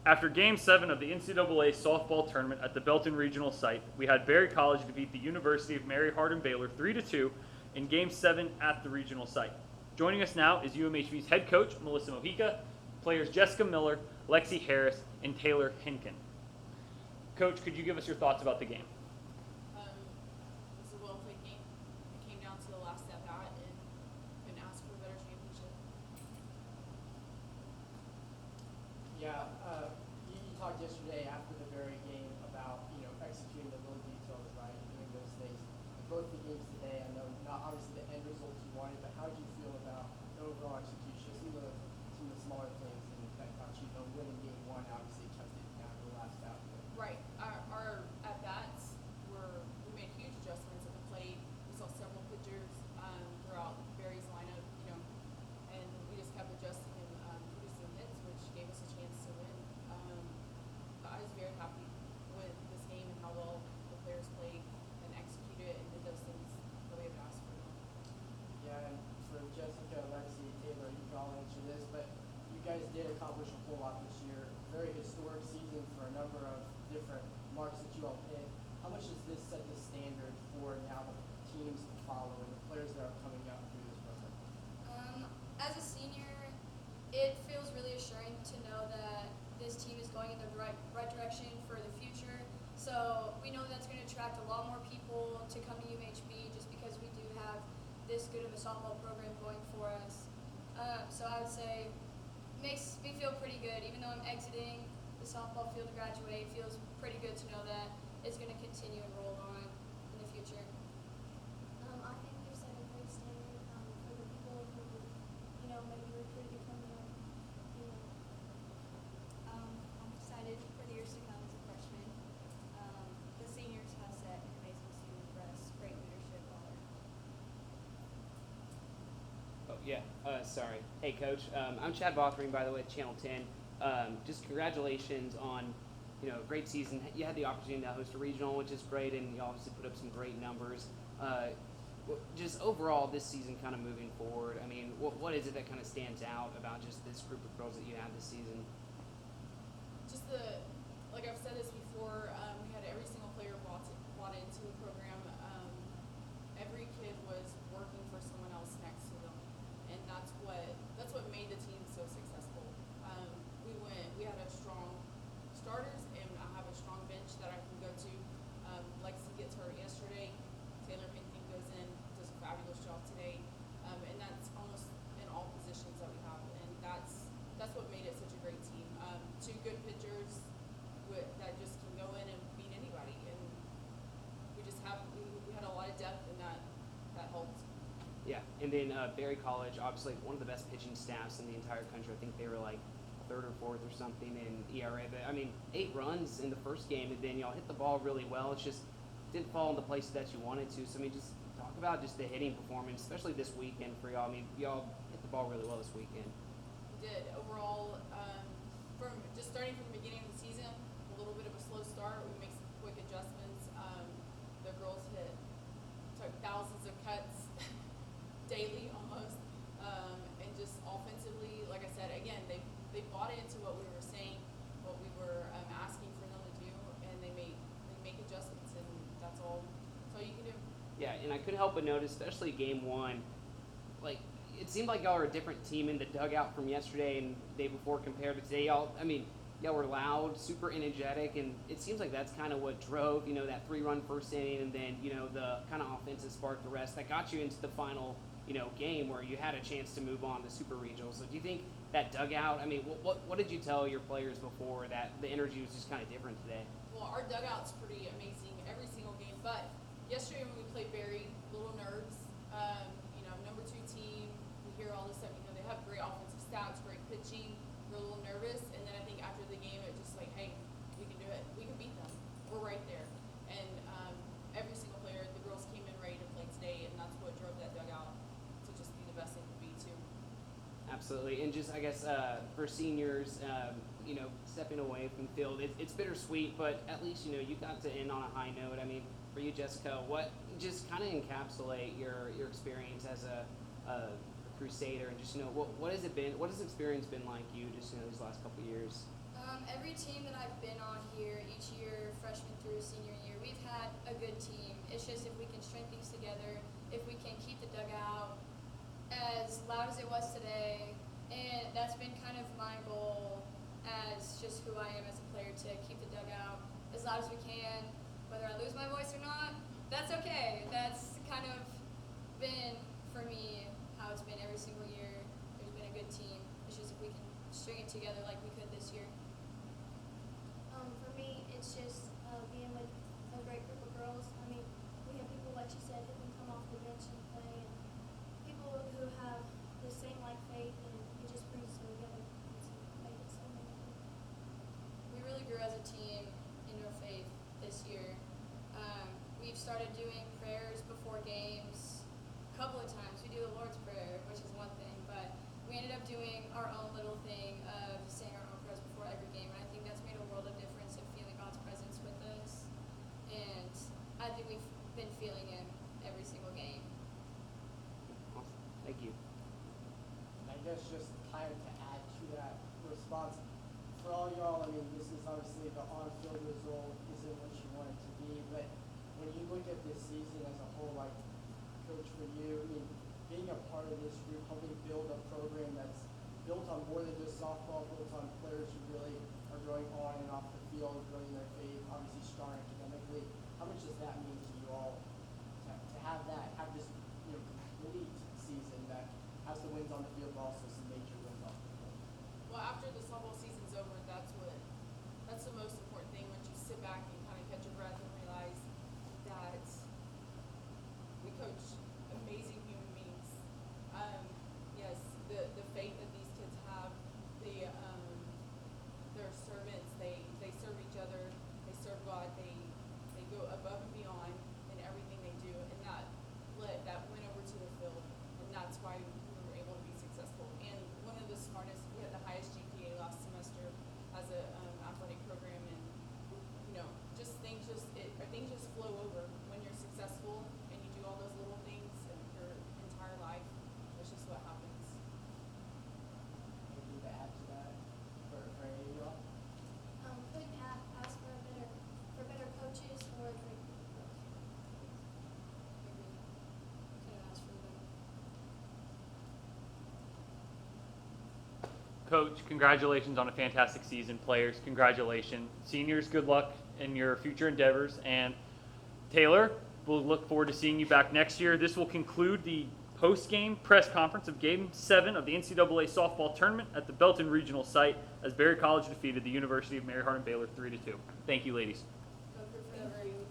After Game 7 of the NCAA softball tournament at the Belton Regional site, we had Berry College defeat the University of Mary Hardin-Baylor 3-2 in Game 7 at the regional site. Joining us now is UMHB's head coach, Melissa Mojica, players Jessica Miller, Lexi Harris, and Taylor Hinken. Coach, could you give us your thoughts about the game? It was a well-played game. It came down to the last at bat, and couldn't ask for a better championship. Yeah, you talked yesterday after the very game about executing the little details right and doing those things. Both the games today, I know not obviously the end results you wanted, but how did you feel about the overall execution? Some of the smaller things that got you winning game one, obviously kept it down to the last out. Right. Our at bats we made huge adjustments at the plate. We saw several pitchers throughout Barry's lineup, and we just kept adjusting and producing hits, which gave us a chance to win. But I was very happy with this game and how well the players played and executed and did those things that we had asked for them. Yeah, and for Jessica, Lexi, Taylor, you can all answer this, but you guys did accomplish a whole lot this year. Very historic season for a number of different marks that you all hit. How much does this set the standard for now the teams to follow and the players that are coming up through this program? As a senior, it feels really assuring to know that this team is going in the right direction for the future. So we know that's going to attract a lot more people to come to UMHB just because we do have this good of a softball program going for us. So I would say makes me feel pretty good. Even though I'm exiting the softball field to graduate, it feels pretty good to know that it's going to continue and roll on in the future. I think we've set a great standard for the people who, maybe recruited coming up. I'm excited for the years to come as a freshman. The seniors have set an amazing standard for us, great leadership all around. Oh, yeah. Sorry. Hey, Coach. I'm Chad Bothering, by the way, Channel 10. Just congratulations on, great season. You had the opportunity to host a regional, which is great, and you obviously put up some great numbers. Just overall, this season kind of moving forward, I mean, what is it that kind of stands out about just this group of girls that you had this season? Just like I've said this before, we had every single player bought into the program. Every kid was working for someone else next to them, and that's what made the team so successful. We had a strong starters, and I have a strong bench that I can go to. Lexi gets hurt yesterday. Taylor Hinton goes in, does a fabulous job today, and that's almost in all positions that we have, and that's what made it such a great team. Two good pitchers that just can go in and beat anybody, and we had a lot of depth, and that helped. Yeah, and then Berry College, obviously one of the best pitching staffs in the entire country. I think they were like third or fourth or something in ERA. But I mean, 8 runs in the first game, and then y'all hit the ball really well. It's just didn't fall in the places that you wanted to. So I mean, just talk about just the hitting performance, especially this weekend for y'all. I mean, y'all hit the ball really well this weekend. We did overall. From just starting from the beginning of the season, a little bit of a slow start. We make some quick adjustments. The girls took thousands of cuts daily almost, and just offensively, like I said, again, they bought into what we were saying, what we were asking for them to do, and they make adjustments, and that's all you can do. Yeah, and I couldn't help but notice, especially game one, like it seemed like y'all were a different team in the dugout from yesterday and the day before compared to today. Y'all were loud, super energetic, and it seems like that's kind of what drove, that 3-run first inning, and then, the kind of offensive spark, the rest that got you into the final, game where you had a chance to move on to super regional. So do you think that dugout? I mean, what did you tell your players before that the energy was just kind of different today? Well, our dugout's pretty amazing every single game, but yesterday when we played Barry, little nerves. Number 2 team. We hear all this stuff. They have great offensive stats, great pitching. We're a little nervous, and then I think after the game, it was just like, hey, we can do it. We can beat them. We're right there. And every single player, the girls came in ready to play today, and that's what drove that dugout to just be the best they could be too. Absolutely, and just I guess for seniors, stepping away from the field, it's bittersweet, but at least you got to end on a high note. I mean, for you, Jessica, what just kind of encapsulate your experience as a Crusader, and just what has it been? What has the experience been like you just these last couple of years? Every team that I've been on here each year, freshman through senior year, we've had a good team. It's just if we can string things together, if we can keep the dugout as loud as it was today, and that's been kind of my goal as just who I am as a player, to keep the dugout as loud as we can. Whether I lose my voice or not, that's okay. That's kind of been, for me, how it's been every single year. There's been a good team. It's just if we can string it together like we could this year. For me, it's just being with a great group of girls. I mean, we have people, like you said, who can come off the bench and play, and people who have the same like faith, and it just brings us together to make it so meaningful. We really grew as a team in our faith this year. We've started doing prayers before games a couple of times. We do the Lord's Prayer, which is one thing, but we ended up doing our own little thing of saying our own prayers before every game, and I think that's made a world of difference of feeling God's presence with us, and I think we've been feeling Him every single game. Awesome. Thank you. And I guess just kind of to add to that response, for all y'all, I mean, this is obviously the on-field result isn't what you want it to be, but when you look at this season as a whole, like, Coach, for you, I mean, being a part of this group, helping build a program that's built on more than just softball, built on players who really are growing on and off the field, growing their faith, obviously strong academically. How much does that mean to you all to have that, have this, complete season that has the wins on the field, but also some major wins off the field? Well, after the softball season's over, that's the most important thing. Once you sit back and kind of catch your breath and realize that we coach amazing human beings. Yes, the faith that these kids have, they're servants. They serve each other. They serve God. They go above and beyond in everything they do, and that went over to the field, and that's why we were able to be successful. And one of the smartest, we had the highest GPA last semester as a athletic program, and things just flow over when you're successful and you do all those little things in your entire life. That's just what happens. Anything to add to that for any of y'all? Couldn't ask for better coaches or a great group of girls. Couldn't ask for them. Coach, congratulations on a fantastic season. Players, congratulations. Seniors, good luck in your future endeavors. And Taylor, we'll look forward to seeing you back next year. This will conclude the post-game press conference of Game 7 of the NCAA softball tournament at the Belton Regional site as Berry College defeated the University of Mary Hardin Baylor 3-2. Thank you, ladies.